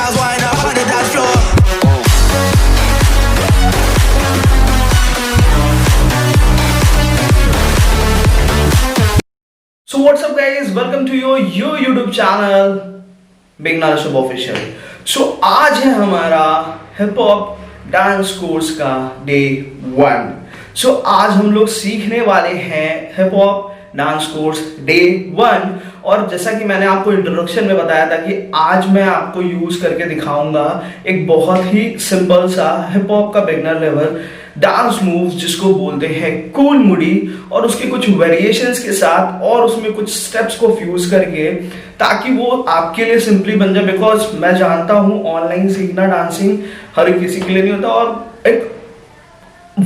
girls wind up on the dance floor. So what's up guys, welcome to your YouTube channel megharishsbhfficial. So आज है हमारा hip hop dance course का day 1. So आज हम लोग सीखने वाले हैं hip hop dance course day 1. और जैसा कि मैंने आपको इंट्रोडक्शन में बताया था कि आज मैं आपको यूज करके दिखाऊंगा एक बहुत ही सिंपल सा हिप हॉप का बिगनर लेवल डांस मूव्स जिसको बोलते हैं कूल मुड़ी, और उसके कुछ वेरिएशंस के साथ और उसमें कुछ स्टेप्स को फ्यूज करके, ताकि वो आपके लिए सिंपली बन जाए. बिकॉज मैं जानता हूँ ऑनलाइन सीखना डांसिंग हर किसी के लिए नहीं होता, और एक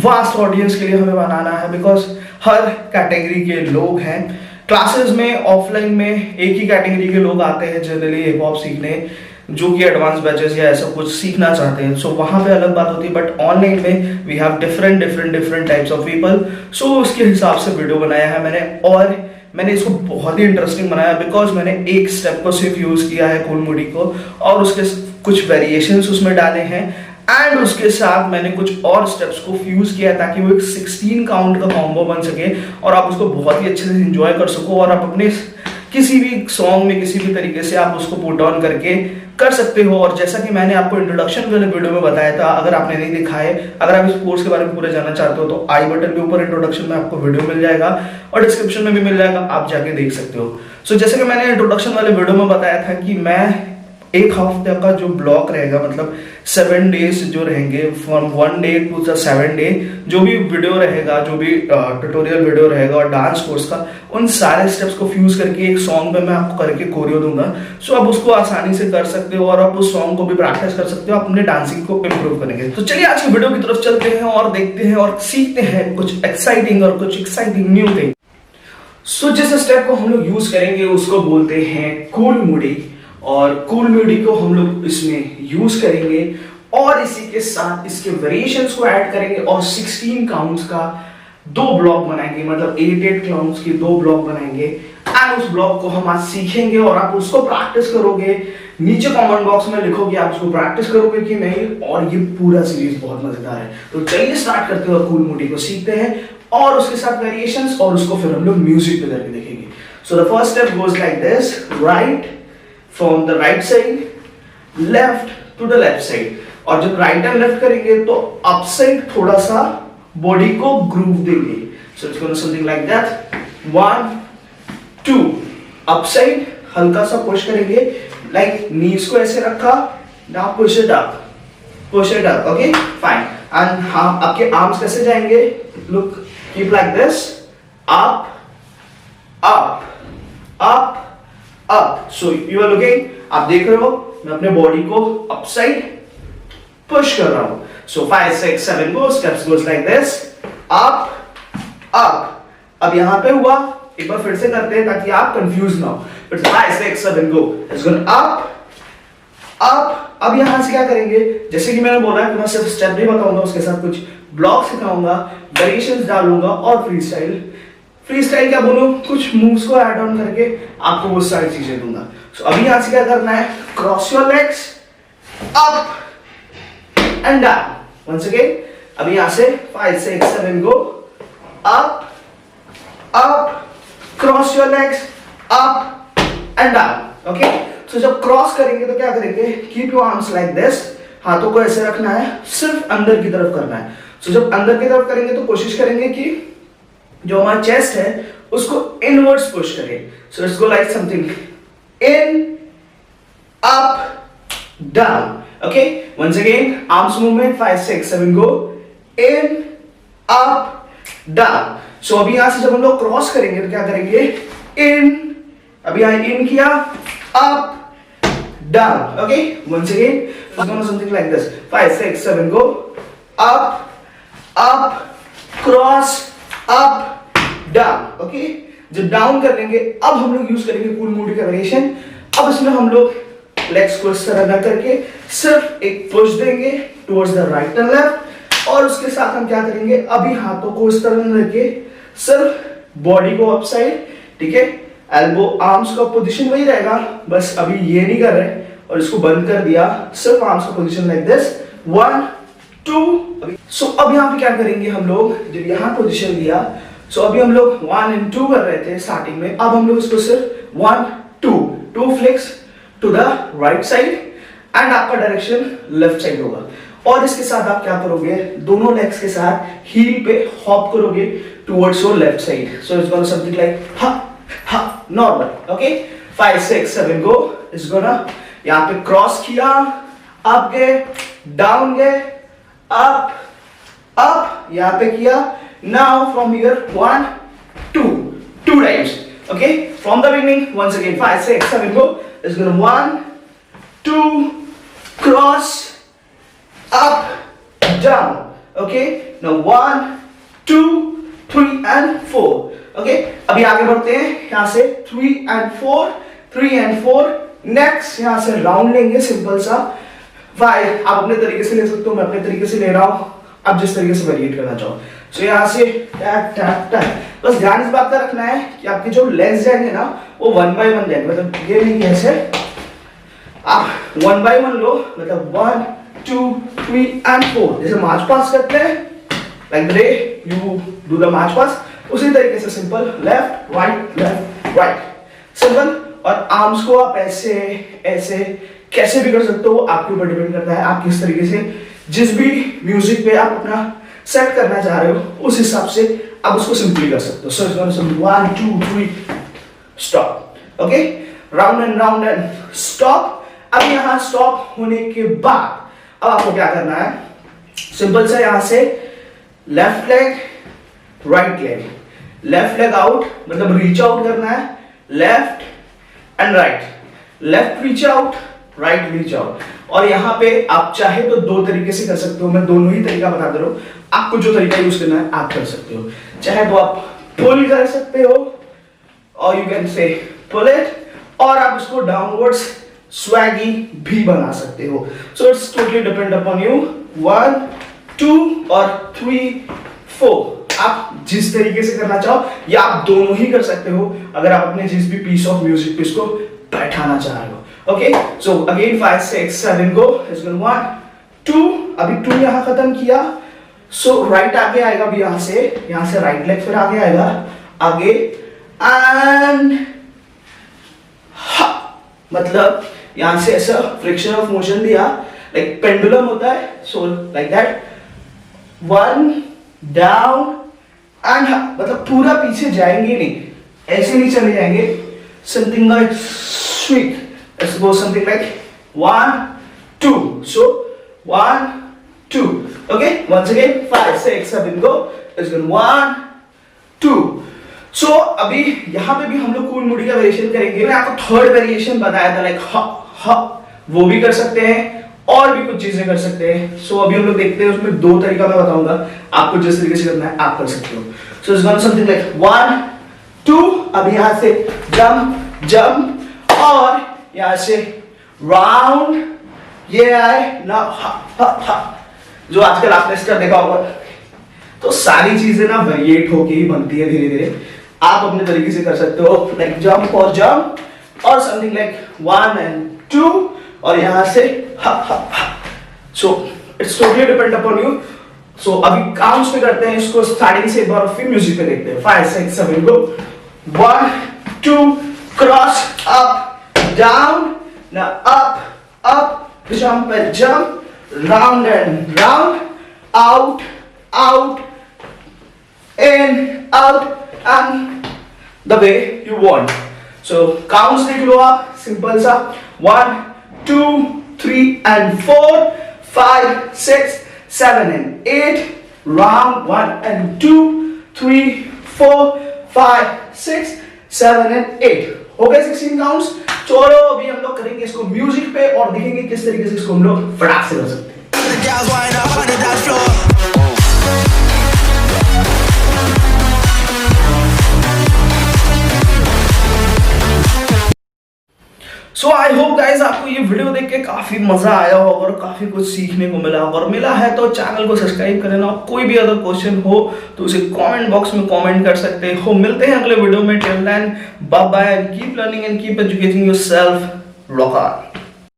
वास्ट ऑडियंस के लिए हमें बनाना है. बिकॉज हर कैटेगरी के लोग हैं. क्लासेस में ऑफलाइन में एक ही कैटेगरी के लोग आते हैं जनरली हिप हॉप सीखने, जो कि एडवांस बैचेस या ऐसा कुछ सीखना चाहते हैं. सो वहां पे अलग बात होती है, बट ऑनलाइन में we have different types of people. So उसके हिसाब से वीडियो बनाया है मैंने, और मैंने इसको बहुत ही इंटरेस्टिंग बनाया बिकॉज मैंने एक स्टेप को सिर्फ यूज किया है कूल मुड़ी को, और उसके कुछ वेरिएशंस उसमें डाले हैं, एंड उसके साथ मैंने कुछ और स्टेप्स को फ्यूज किया है ताकि वो एक 16 काउंट का कॉम्बो बन सके और आप उसको बहुत ही अच्छे से एंजॉय कर सको, और आप अपने किसी भी सॉन्ग में किसी भी तरीके से आप उसको पुट ऑन करके कर सकते हो. और जैसा कि मैंने आपको इंट्रोडक्शन वाले वीडियो में बताया था, अगर आपने नहीं देखा है, अगर आप इस कोर्स के बारे में पूरा जानना चाहते हो तो आई बटन के ऊपर इंट्रोडक्शन में आपको वीडियो मिल जाएगा और डिस्क्रिप्शन में भी मिल जाएगा, आप जाके देख सकते हो. सो जैसे कि मैंने इंट्रोडक्शन वाले वीडियो में बताया था कि मैं एक हफ्ते का जो ब्लॉक रहेगा, मतलब 7 डेज जो रहेंगे, फ्रॉम 1 डे टू 7 डे, जो भी वीडियो रहेगा, जो भी ट्यूटोरियल वीडियो रहेगा और डांस कोर्स का, उन सारे स्टेप्स को फ्यूज करके एक सॉन्ग पे मैं आपको करके कोरियो दूंगा. सो आप उसको आसानी से कर सकते हो और आप उस सॉन्ग को भी प्रैक्टिस कर सकते हो, अपने डांसिंग को इम्प्रूव करेंगे. तो चलिए आज की वीडियो की तरफ चलते हैं और देखते हैं और सीखते हैं कुछ एक्साइटिंग न्यू थिंग. सो जिस स्टेप को हम लोग यूज करेंगे उसको बोलते हैं कूल मुड़ी, और कूल मुड़ी को हम लोग इसमें यूज करेंगे और इसी के साथ इसके वेरिएशंस को ऐड करेंगे और 16 काउंट्स का 2 ब्लॉक बनाएंगे, मतलब 8 काउंट्स के 2 ब्लॉक बनाएंगे. एंड उस ब्लॉक को हम आज सीखेंगे और आप उसको प्रैक्टिस करोगे. नीचे कमेंट बॉक्स में लिखोगे आप उसको प्रैक्टिस करोगे कि नहीं, और ये पूरा सीरीज बहुत मजेदार है. तो चलिए स्टार्ट करते हैं और कूल मुड़ी को सीखते हैं और उसके साथ वेरिएशंस, और उसको फिर हम लोग म्यूजिक पे करके देखेंगे. So the first step goes like this, right from the right side, left to the left side. और जब राइट एंड लेफ्ट करेंगे तो अप साइड थोड़ा सा बॉडी को ग्रूव देंगे. So it's gonna something like that. 1 2 up side हल्का सा पुश करेंगे, लाइक नीज को ऐसे रखा, now push it up, okay fine. and हाँ, आपके आर्म्स कैसे जाएंगे, look, keep like this, up up. So you are looking, आप देख रहे हो मैं अपने बॉडी को अप साइड पुश कर रहा हूं. So 5 6 7 go, steps goes like this, up. अब यहां पे हुआ, एक बार फिर से करते हैं ताकि आप कंफ्यूज ना हो. But 5 6 7 go, it's going up. अब यहां से क्या करेंगे, जैसे कि मैंने बोला कि मैं सिर्फ स्टेप नहीं बताऊंगा, उसके साथ कुछ ब्लॉक सिखाऊंगा, वेरिएशंस डालूंगा और फ्री स्टाइल क्या बोलूं, कुछ मूव्स को ऐड ऑन करके आपको वो सारी चीजें दूंगा. सो अभी यहां से क्या करना है, cross your legs, up and down. Once again, अभी यहां से 5 6 7 go, up, cross your legs, up and down. Okay, so जब क्रॉस करेंगे तो क्या करेंगे, keep your arms like this, हाथों को ऐसे रखना है, सिर्फ अंदर की तरफ करना है. सो जब अंदर की तरफ करेंगे तो कोशिश करेंगे कि जो हमारा चेस्ट है उसको इनवर्ड्स पुश करें. So let's go like something, in, up, down. Okay, once again arms movement, 5 6 7 go, in, up, down. So अभी यहां से जब हम लोग क्रॉस करेंगे तो क्या करेंगे, इन, अभी यहां इन किया, up, down. Okay, once again something like this, 5 6 7 go, up, cross, up, down. Okay, जब डाउन कर लेंगे अब हम लोग यूज करेंगे कूल मुड़ी का वेरिएशन. अब इसमें हम लोग लेग्स को इस तरह ना करके सिर्फ एक पुश देंगे towards the right and left, और उसके साथ हम क्या करेंगे, अभी हाथों को इस तरह रखे, सिर्फ बॉडी को अप साइड, ठीक है, एल्बो आर्म्स का पोजीशन वही रहेगा, बस अभी ये नहीं कर रहे, और इसको बंद कर दिया, सिर्फ आर्म्स का पोजीशन लाइक दिस, 1 2। सो अब यहाँ पे क्या करेंगे हम लोग, जब यहाँ पोजीशन लिया, सो अभी हम लोग 1 and 2 कर रहे थे स्टार्टिंग में, अब हम लोग इसको सिर्फ 1 2 flicks to the right side and आपका डायरेक्शन लेफ्ट साइड होगा। और इसके साथ आप क्या करोगे, दोनों लेग्स के साथ हील पे हॉप करोगे towards your left side. So it's gonna something like हा हा normal, okay. 5 6 7 go. It's gonna, यहाँ पे क्रॉस किया, अप गए, डाउन गए, अप अप, यहाँ पे किया। Now from here 1 2 times, okay. From the beginning once again 5 6 7 go. It's gonna 1 2 cross up down, okay. Now 1 2 3 and 4, okay. अभी आगे बढ़ते हैं, यहाँ से 3 and 4 नेक्स्ट यहाँ से राउंड लेंगे सिंपल सा। 5 आप अपने तरीके से ले सकते हो, मैं अपने तरीके से ले रहा हूँ, आप जिस तरीके से वेरिएट करना चाहो। सो यहाँ से टैप टैप टैप, बस ध्यान इस बात का रखना है कि आपके जो लेग्स जाएंगे ना वो 1 by 1 जाएंगे, मतलब ये नहीं कैसे आप 1 by 1 लो, मतलब 1 2 3 and 4, जैसे मार्च पास करते हैं like the you do the march past, उसी तरीके से सिंपल लेफ्ट राइट सिंपल। और आर्म्स को आप ऐसे ऐसे कैसे भी कर सकते हो, आपके ऊपर डिपेंड करता है आप किस तरीके से, जिस भी म्यूजिक पे आप अपना सेट करना चाह रहे हो उस हिसाब से आप उसको सिंपली कर सकते हो। So it's gonna simple 1 2 3 stop, okay. Round and stop. अब यहाँ स्टॉप होने के बाद अब आपको क्या करना है, सिंपल सा यहाँ से left leg right leg, left leg out, मतलब रीच आउट करना है, left and right, left reach out right reach out. और यहाँ पे आप चाहे तो 2 तरीके से कर सकते हो, मैं दोनों ही तरीका बता दे रहा हूँ, आपको जो तरीका यूज करना है आप कर सकते हो। चाहे तो आप पुल कर सकते हो और you can say pull it, और आप इसको डाउनवर्ड्स स्वैगी भी बना सकते हो। सो it's totally depend upon you. 1 2 और 3 4 आप जिस तरीके से करना चाहो, या आप दोनों ही कर सकते हो अगर आप अपने जिस भी पीस ऑफ म्यूजिक पे इसको बैठाना चाह रहे हो, okay. So again 5 6 7 go. It's gonna 1 2, अभी 2 यहां खत्म किया, सो राइट आगे आएगा, अभी यहां से राइट लेग फिर आगे आएगा, आगे एंड मतलब यहां से ऐसा फ्रिक्शन ऑफ मोशन दिया, लाइक पेंडुलम होता है, so like that 1 down and मतलब पूरा पीछे जाएंगे नहीं, ऐसे नहीं चले जाएंगे, something like sweet, let's go something like 1 2, so 1 2, okay. Once again 5 6 7 go. It's gonna 1 2। So अभी यहाँ पे भी हम लोग कूल मुड़ी का वेरिएशन करेंगे। मैंने आपको थर्ड वेरिएशन बताया था लाइक ह, वो भी कर सकते हैं और भी कुछ चीजें कर सकते हैं। सो अभी हम लोग देखते हैं, उसमें 2 तरीका मैं बताऊंगा, आपको जिस तरीके से करना है आप कर सकते हो। So it's gonna something like 1 2, अब यहाँ से जंप और यहाँ से राउंड, ये आए ना जो आजकल आपने स्टेप देखा होगा। तो सारी चीजें ना वेरिएट होके ही बनती है धीरे धीरे, आप अपने तरीके से कर सकते हो, लाइक जंप और समथिंग लाइक 1 and 2, और यहां से so it's totally depend upon you. So अभी काउंट्स पे करते हैं इसको स्टार्टिंग से, एक बार फिर म्यूजिक पे देखते हैं। 5 6 7 गो। 1 2 cross up down, now up jump and jump, round and round, out in, out and the way you want. So counts देख लो आप, सिंपल सा 1 2 3 and 4 5 6 7 and 8, round 1 and 2 3 4 5 6 7 and 8, हो गए 16 काउंट्स। चलो अभी हम लोग करेंगे इसको म्यूजिक पे और देखेंगे किस तरीके से इसको हम लोग फटाक से कर सकते हैं। सो आई होप गाइज आपको ये वीडियो देख के काफी मजा आया होगा और काफी कुछ सीखने को मिला होगा, और मिला है तो चैनल को सब्सक्राइब कर लेना। कोई भी अदर क्वेश्चन हो तो उसे कमेंट बॉक्स में कमेंट कर सकते हो। मिलते हैं अगले वीडियो में। Till then bye bye, keep learning and keep educating yourself. Rock on.